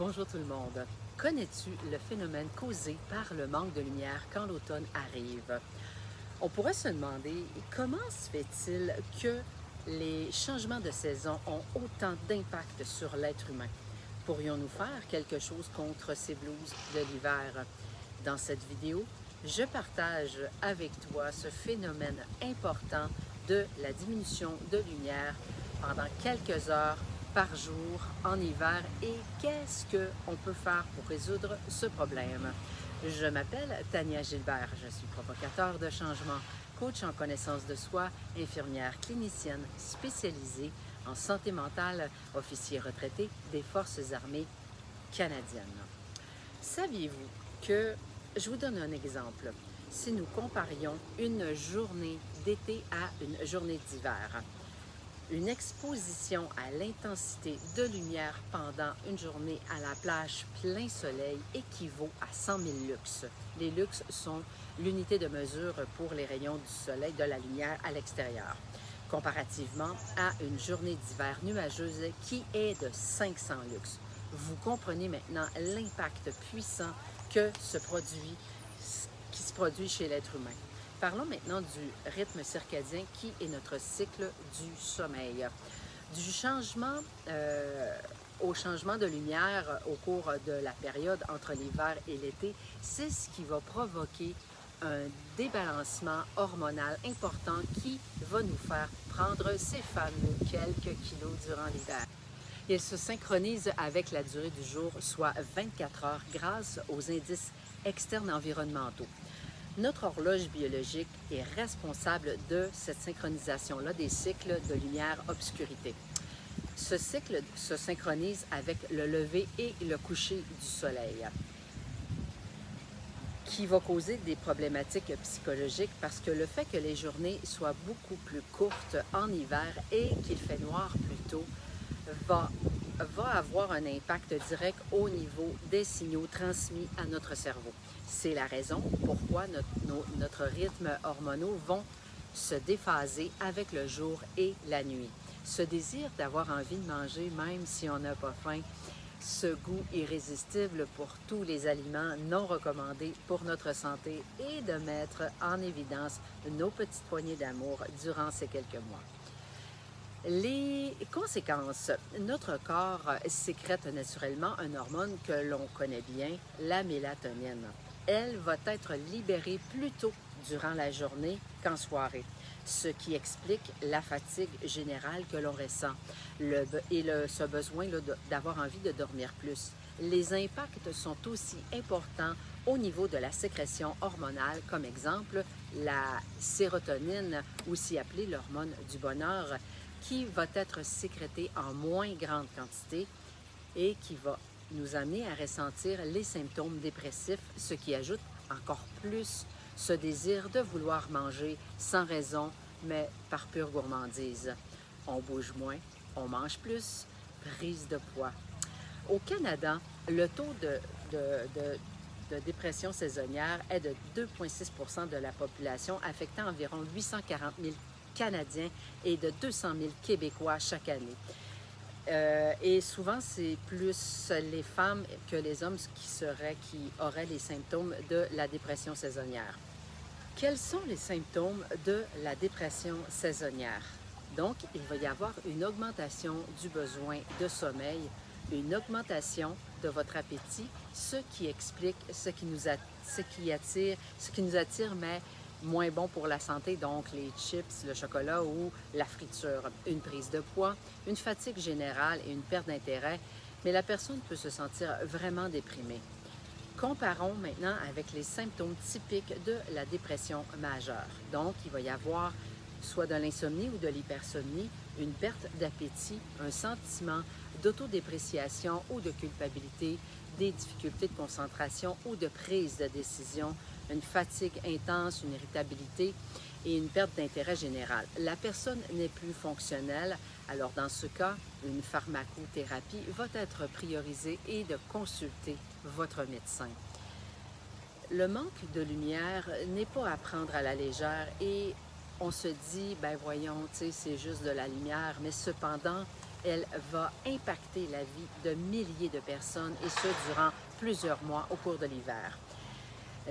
Bonjour tout le monde. Connais-tu le phénomène causé par le manque de lumière quand l'automne arrive? On pourrait se demander comment se fait-il que les changements de saison ont autant d'impact sur l'être humain? Pourrions-nous faire quelque chose contre ces blues de l'hiver? Dans cette vidéo, je partage avec toi ce phénomène important de la diminution de lumière pendant quelques heures par jour en hiver et qu'est-ce qu'on peut faire pour résoudre ce problème. Je m'appelle Tania Gilbert, je suis provocateur de changement, coach en connaissance de soi, infirmière clinicienne spécialisée en santé mentale, officier retraité des Forces armées canadiennes. Saviez-vous que, je vous donne un exemple, si nous comparions une journée d'été à une journée d'hiver, une exposition à l'intensité de lumière pendant une journée à la plage plein soleil équivaut à 100 000 lux. Les lux sont l'unité de mesure pour les rayons du soleil, de la lumière à l'extérieur, comparativement à une journée d'hiver nuageuse qui est de 500 lux. Vous comprenez maintenant l'impact puissant qui se produit chez l'être humain. Parlons maintenant du rythme circadien qui est notre cycle du sommeil. Du changement au changement de lumière au cours de la période entre l'hiver et l'été, c'est ce qui va provoquer un débalancement hormonal important qui va nous faire prendre ces fameux quelques kilos durant l'hiver. Il se synchronise avec la durée du jour, soit 24 heures, grâce aux indices externes environnementaux. Notre horloge biologique est responsable de cette synchronisation-là des cycles de lumière-obscurité. Ce cycle se synchronise avec le lever et le coucher du soleil, qui va causer des problématiques psychologiques parce que le fait que les journées soient beaucoup plus courtes en hiver et qu'il fait noir plus tôt va avoir un impact direct au niveau des signaux transmis à notre cerveau. C'est la raison pourquoi notre rythme hormonaux vont se déphaser avec le jour et la nuit. Ce désir d'avoir envie de manger même si on n'a pas faim, ce goût irrésistible pour tous les aliments non recommandés pour notre santé et de mettre en évidence nos petites poignées d'amour durant ces quelques mois. Les conséquences, notre corps sécrète naturellement une hormone que l'on connaît bien, la mélatonine. Elle va être libérée plus tôt durant la journée qu'en soirée, ce qui explique la fatigue générale que l'on ressent ce besoin d'avoir envie de dormir plus. Les impacts sont aussi importants au niveau de la sécrétion hormonale, comme exemple la sérotonine, aussi appelée l'hormone du bonheur, qui va être sécrétée en moins grande quantité et qui va nous amener à ressentir les symptômes dépressifs, ce qui ajoute encore plus ce désir de vouloir manger sans raison, mais par pure gourmandise. On bouge moins, on mange plus, prise de poids. Au Canada, le taux de dépression saisonnière est de 2,6 % de la population, affectant environ 840 000 Canadiens et de 200 000 Québécois chaque année. Et souvent, c'est plus les femmes que les hommes qui auraient les symptômes de la dépression saisonnière. Quels sont les symptômes de la dépression saisonnière? Donc, il va y avoir une augmentation du besoin de sommeil, une augmentation de votre appétit, ce qui explique ce qui nous attire, mais moins bon pour la santé, donc les chips, le chocolat ou la friture. Une prise de poids, une fatigue générale et une perte d'intérêt, mais la personne peut se sentir vraiment déprimée. Comparons maintenant avec les symptômes typiques de la dépression majeure. Donc, il va y avoir soit de l'insomnie ou de l'hypersomnie, une perte d'appétit, un sentiment d'autodépréciation ou de culpabilité, des difficultés de concentration ou de prise de décision, une fatigue intense, une irritabilité et une perte d'intérêt général. La personne n'est plus fonctionnelle, alors dans ce cas, une pharmacothérapie va être priorisée et de consulter votre médecin. Le manque de lumière n'est pas à prendre à la légère et on se dit, ben voyons, tu sais, c'est juste de la lumière, mais cependant, elle va impacter la vie de milliers de personnes et ce durant plusieurs mois au cours de l'hiver.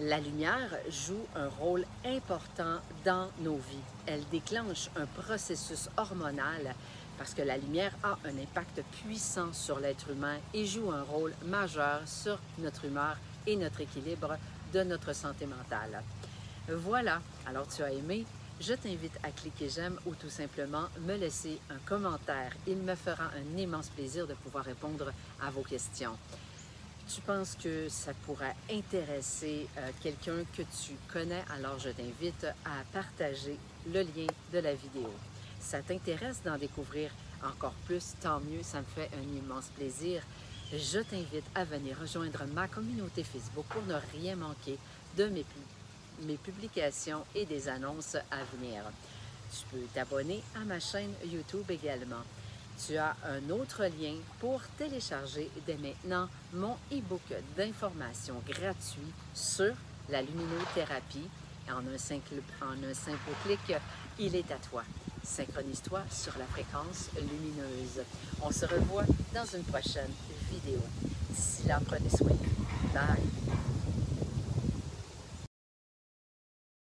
La lumière joue un rôle important dans nos vies. Elle déclenche un processus hormonal parce que la lumière a un impact puissant sur l'être humain et joue un rôle majeur sur notre humeur et notre équilibre de notre santé mentale. Voilà, alors tu as aimé? Je t'invite à cliquer j'aime ou tout simplement me laisser un commentaire. Il me fera un immense plaisir de pouvoir répondre à vos questions. Tu penses que ça pourrait intéresser quelqu'un que tu connais, alors je t'invite à partager le lien de la vidéo. Ça t'intéresse d'en découvrir encore plus, tant mieux, ça me fait un immense plaisir. Je t'invite à venir rejoindre ma communauté Facebook pour ne rien manquer de mes publications et des annonces à venir. Tu peux t'abonner à ma chaîne YouTube également. Tu as un autre lien pour télécharger dès maintenant mon e-book d'informations gratuit sur la luminothérapie. En un simple clic, il est à toi. Synchronise-toi sur la fréquence lumineuse. On se revoit dans une prochaine vidéo. D'ici là, prenez soin de vous. Bye!